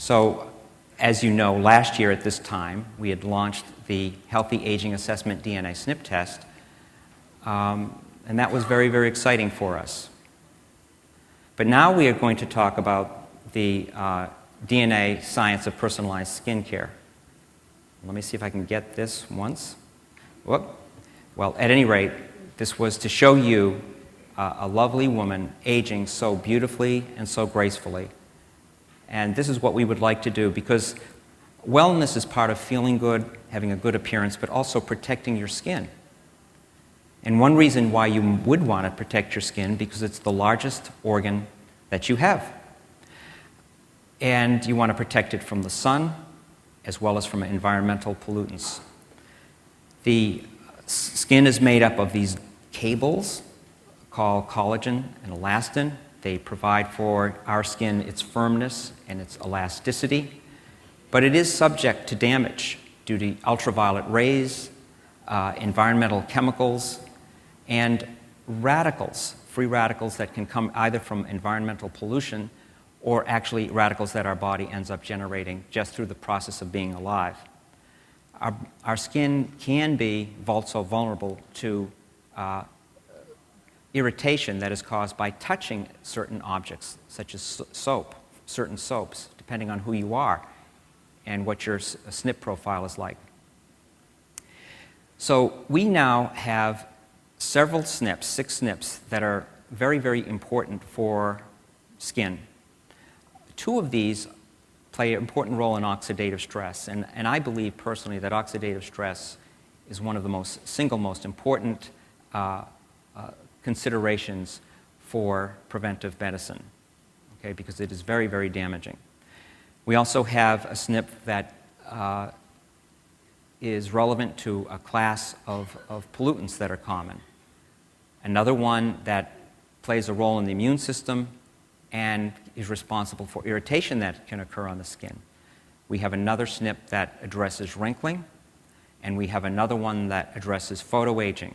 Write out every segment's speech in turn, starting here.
So, as you know, last year at this time, we had launched the Healthy Aging Assessment DNA SNP test, and that was very, very exciting for us. But now we are going to talk about the DNA science of personalized skincare. Let me see if I can get this once. Whoop. Well, at any rate, this was to show you a lovely woman aging so beautifully and so gracefully. And this is what we would like to do, because wellness is part of feeling good, having a good appearance, but also protecting your skin. And one reason why you would want to protect your skin, because it's the largest organ that you have. And you want to protect it from the sun, as well as from environmental pollutants. The skin is made up of these cables called collagen and elastin. They provide for our skin its firmness and its elasticity, but it is subject to damage due to ultraviolet rays, environmental chemicals, and radicals, free radicals that can come either from environmental pollution or actually radicals that our body ends up generating just through the process of being alive. Our skin can be also vulnerable to irritation that is caused by touching certain objects, such as soap, certain soaps, depending on who you are and what your SNP profile is like. So we now have several SNPs, 6 SNPs, that are very, very important for skin. 2 of these play an important role in oxidative stress, and I believe personally that oxidative stress is one of the single most important considerations for preventive medicine, okay, because it is very, very damaging. We also have a SNP that is relevant to a class of pollutants that are common. Another one that plays a role in the immune system and is responsible for irritation that can occur on the skin. We have another SNP that addresses wrinkling, and we have another one that addresses photoaging.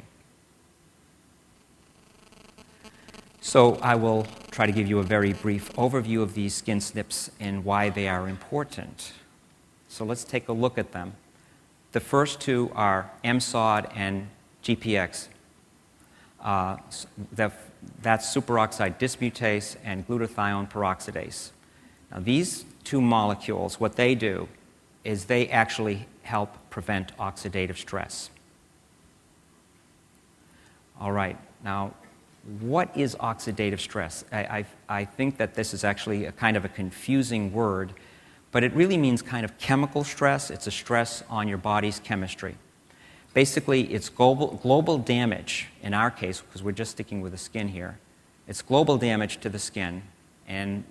So I will try to give you a very brief overview of these skin SNPs and why they are important. So let's take a look at them. The first 2 are MSOD and GPX. That's superoxide dismutase and glutathione peroxidase. Now these 2 molecules, what they do is they actually help prevent oxidative stress. All right, now what is oxidative stress? I think that this is actually a kind of a confusing word, but it really means kind of chemical stress. It's a stress on your body's chemistry. Basically, it's global damage, in our case, because we're just sticking with the skin here. It's global damage to the skin, and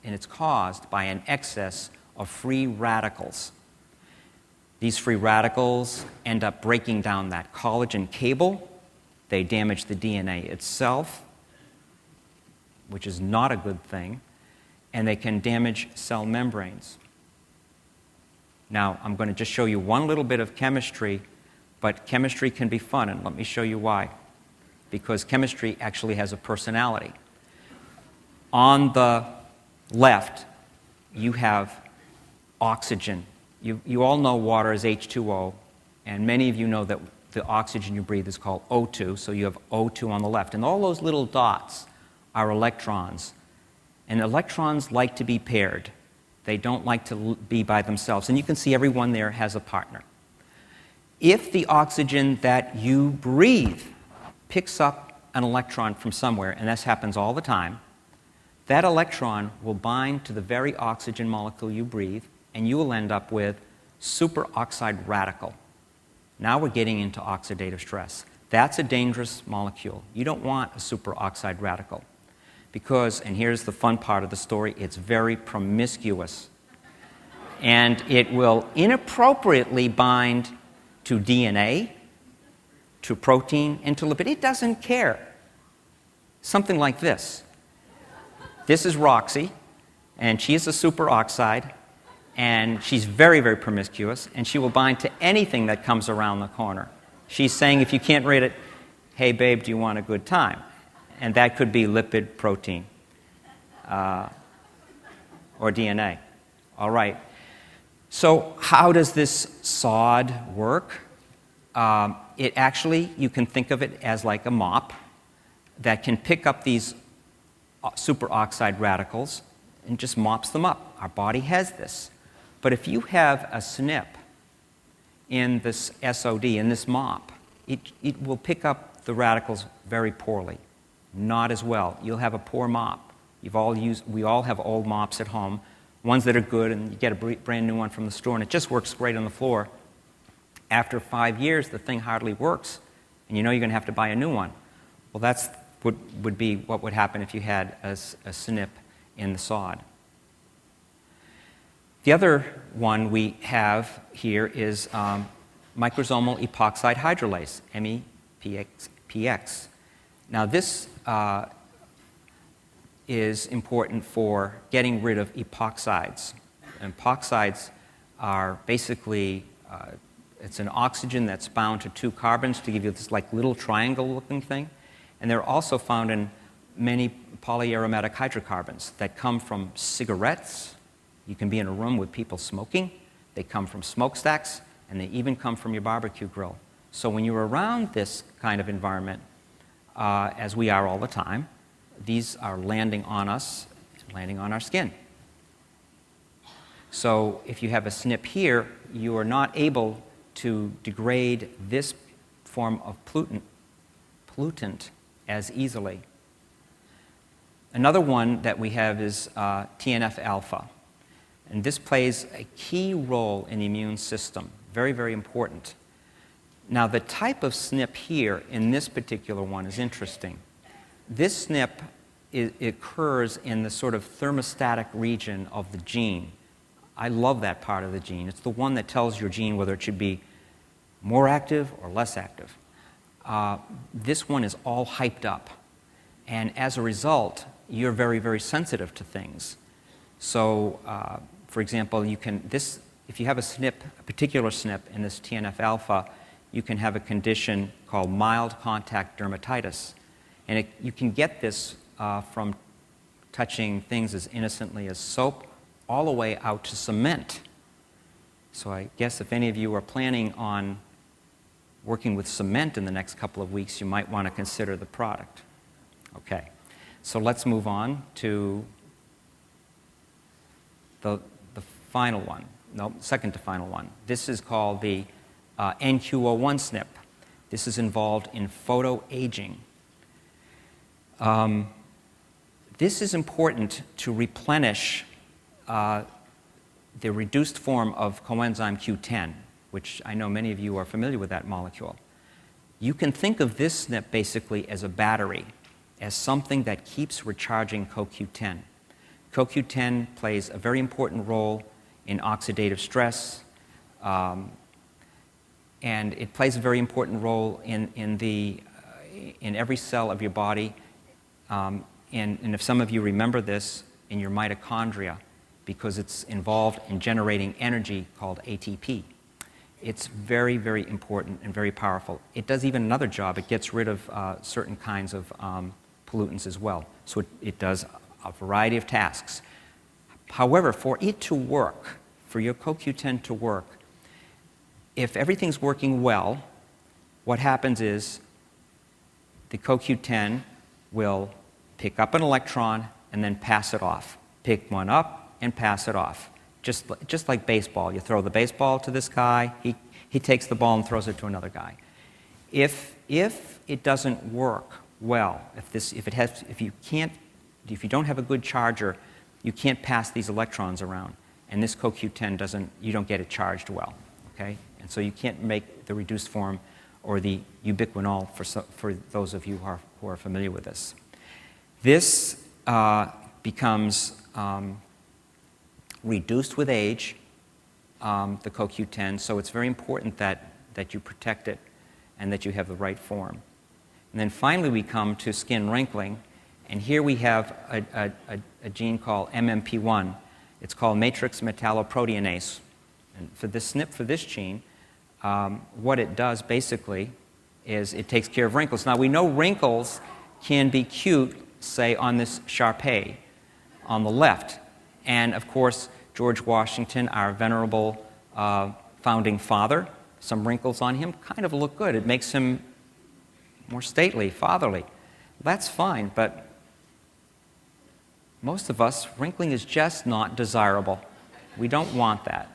it's caused by an excess of free radicals. These free radicals end up breaking down that collagen cable. They damage the DNA itself, which is not a good thing, and they can damage cell membranes. Now, I'm going to just show you one little bit of chemistry, but chemistry can be fun, and let me show you why. Because chemistry actually has a personality. On the left, you have oxygen. You all know water is H2O, and many of you know that the oxygen you breathe is called O2, so you have O2 on the left. And all those little dots are electrons. And electrons like to be paired. They don't like to be by themselves. And you can see everyone there has a partner. If the oxygen that you breathe picks up an electron from somewhere, and this happens all the time, that electron will bind to the very oxygen molecule you breathe, and you will end up with superoxide radical. Now we're getting into oxidative stress. That's a dangerous molecule. You don't want a superoxide radical because, and here's the fun part of the story, it's very promiscuous. And it will inappropriately bind to DNA, to protein, and to lipid. It doesn't care. Something like this. This is Roxy, and she is a superoxide, and she's very, very promiscuous, and she will bind to anything that comes around the corner. She's saying, if you can't read it, hey, babe, do you want a good time? And that could be lipid, protein, or DNA. All right. So how does this sod work? It actually, you can think of it as like a mop that can pick up these superoxide radicals and just mops them up. Our body has this. But if you have a SNP in this SOD, in this mop, it will pick up the radicals very poorly, not as well. You'll have a poor mop. We all have old mops at home, ones that are good, and you get a brand new one from the store, and it just works great on the floor. After 5 years, the thing hardly works, and you know you're going to have to buy a new one. Well, that's would be what would happen if you had a SNP in the sod. The other one we have here is microsomal epoxide hydrolase, MEPX. Now this is important for getting rid of epoxides. And epoxides are basically, it's an oxygen that's bound to 2 carbons to give you this like little triangle-looking thing. And they're also found in many polyaromatic hydrocarbons that come from cigarettes. You can be in a room with people smoking. They come from smokestacks, and they even come from your barbecue grill. So when you're around this kind of environment, as we are all the time, these are landing on us, landing on our skin. So if you have a SNP here, you are not able to degrade this form of pollutant as easily. Another one that we have is TNF-alpha. And this plays a key role in the immune system, very, very important. Now, the type of SNP here in this particular one is interesting. This SNP occurs in the sort of thermostatic region of the gene. I love that part of the gene. It's the one that tells your gene whether it should be more active or less active. This one is all hyped up. And as a result, you're very, very sensitive to things. So, for example, if you have a SNP, a particular SNP in this TNF-alpha, you can have a condition called mild contact dermatitis. And you can get this from touching things as innocently as soap all the way out to cement. So I guess if any of you are planning on working with cement in the next couple of weeks, you might want to consider the product. Okay, so let's move on to the final one. No, second to final one. This is called the NQ01 SNP. This is involved in photoaging. This is important to replenish the reduced form of coenzyme Q10, which I know many of you are familiar with that molecule. You can think of this SNP basically as a battery, as something that keeps recharging CoQ10. CoQ10 plays a very important role in oxidative stress, and it plays a very important role in every cell of your body, and if some of you remember this, in your mitochondria, because it's involved in generating energy called ATP. It's very, very important and very powerful. It does even another job. It gets rid of certain kinds of pollutants as well. So it does a variety of tasks. However, for it to work, for your CoQ10 to work, if everything's working well, what happens is the CoQ10 will pick up an electron and then pass it off. Pick one up and pass it off. Just like baseball. You throw the baseball to this guy, he takes the ball and throws it to another guy. If it doesn't work well, if you don't have a good charger, you can't pass these electrons around, and this CoQ10 you don't get it charged well, okay? And so you can't make the reduced form or the ubiquinol for those of you who are familiar with this. This becomes reduced with age, the CoQ10, so it's very important that you protect it and that you have the right form. And then finally we come to skin wrinkling, and here we have a gene called MMP1. It's called matrix metalloproteinase. And for this SNP, for this gene, what it does basically is it takes care of wrinkles. Now we know wrinkles can be cute, say on this Shar-Pei on the left, and of course George Washington, our venerable founding father. Some wrinkles on him kind of look good. It makes him more stately, fatherly. That's fine, but most of us, wrinkling is just not desirable. We don't want that.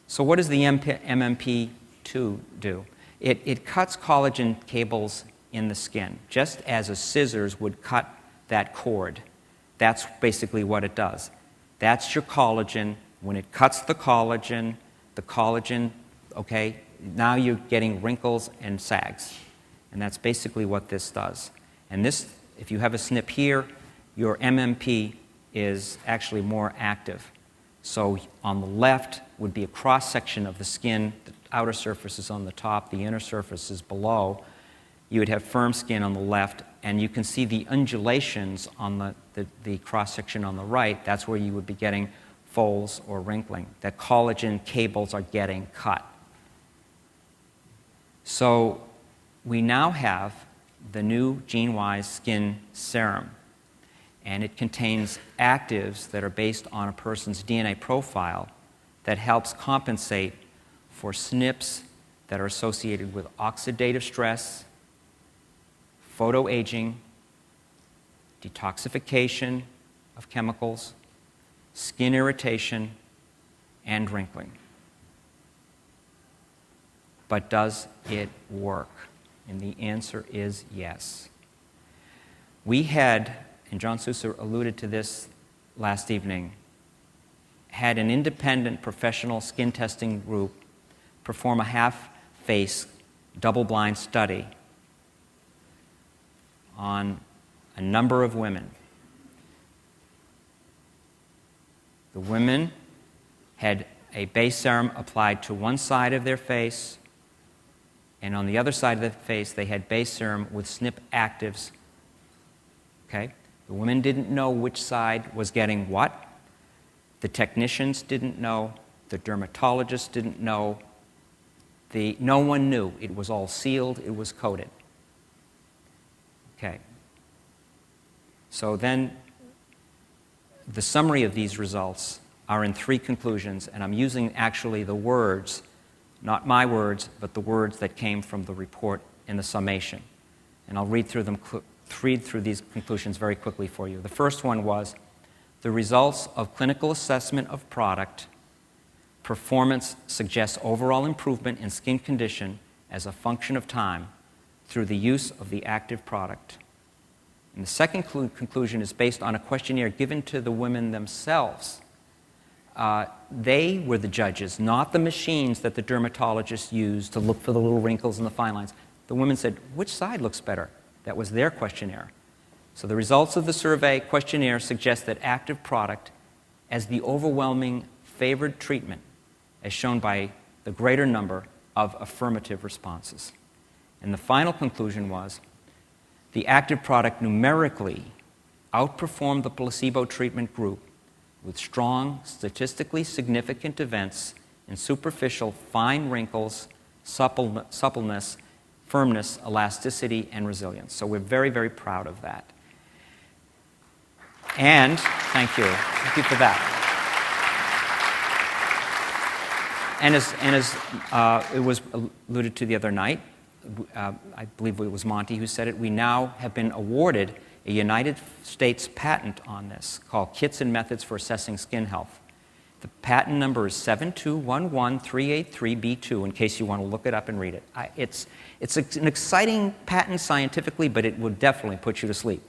So what does the MMP2 do? It cuts collagen cables in the skin, just as a scissors would cut that cord. That's basically what it does. That's your collagen. When it cuts the collagen, okay, now you're getting wrinkles and sags. And that's basically what this does. And this, if you have a snip here, your MMP is actually more active. So on the left would be a cross-section of the skin. The outer surface is on the top, the inner surface is below. You would have firm skin on the left, and you can see the undulations on the cross-section on the right. That's where you would be getting folds or wrinkling. That collagen cables are getting cut. So we now have the new Genewize Skin Serum, and it contains actives that are based on a person's DNA profile that helps compensate for SNPs that are associated with oxidative stress, photoaging, detoxification of chemicals, skin irritation, and wrinkling. But does it work? And the answer is yes. We had, and John Sousa alluded to this last evening, had an independent professional skin testing group perform a half-face double-blind study on a number of women. The women had a base serum applied to one side of their face, and on the other side of the face they had base serum with SNP actives. Okay? The women didn't know which side was getting what. The technicians didn't know. The dermatologists didn't know. No one knew. It was all sealed. It was coded. Okay. So then the summary of these results are in 3 conclusions, and I'm using actually the words, not my words, but the words that came from the report in the summation. And I'll read through these conclusions very quickly for you. The first one was, the results of clinical assessment of product performance suggests overall improvement in skin condition as a function of time through the use of the active product. And the second conclusion is based on a questionnaire given to the women themselves. They were the judges, not the machines that the dermatologists used to look for the little wrinkles and the fine lines. The women said, which side looks better? That was their questionnaire. So the results of the survey questionnaire suggest that active product as the overwhelming favored treatment, as shown by the greater number of affirmative responses. And the final conclusion was, the active product numerically outperformed the placebo treatment group with strong, statistically significant events in superficial fine wrinkles, suppleness, firmness, elasticity, and resilience. So we're very, very proud of that. And, thank you for that. And as it was alluded to the other night, I believe it was Monty who said it, we now have been awarded a United States patent on this called Kits and Methods for Assessing Skin Health. The patent number is 7211383B2, in case you want to look it up and read it. It's an exciting patent scientifically, but it will definitely put you to sleep.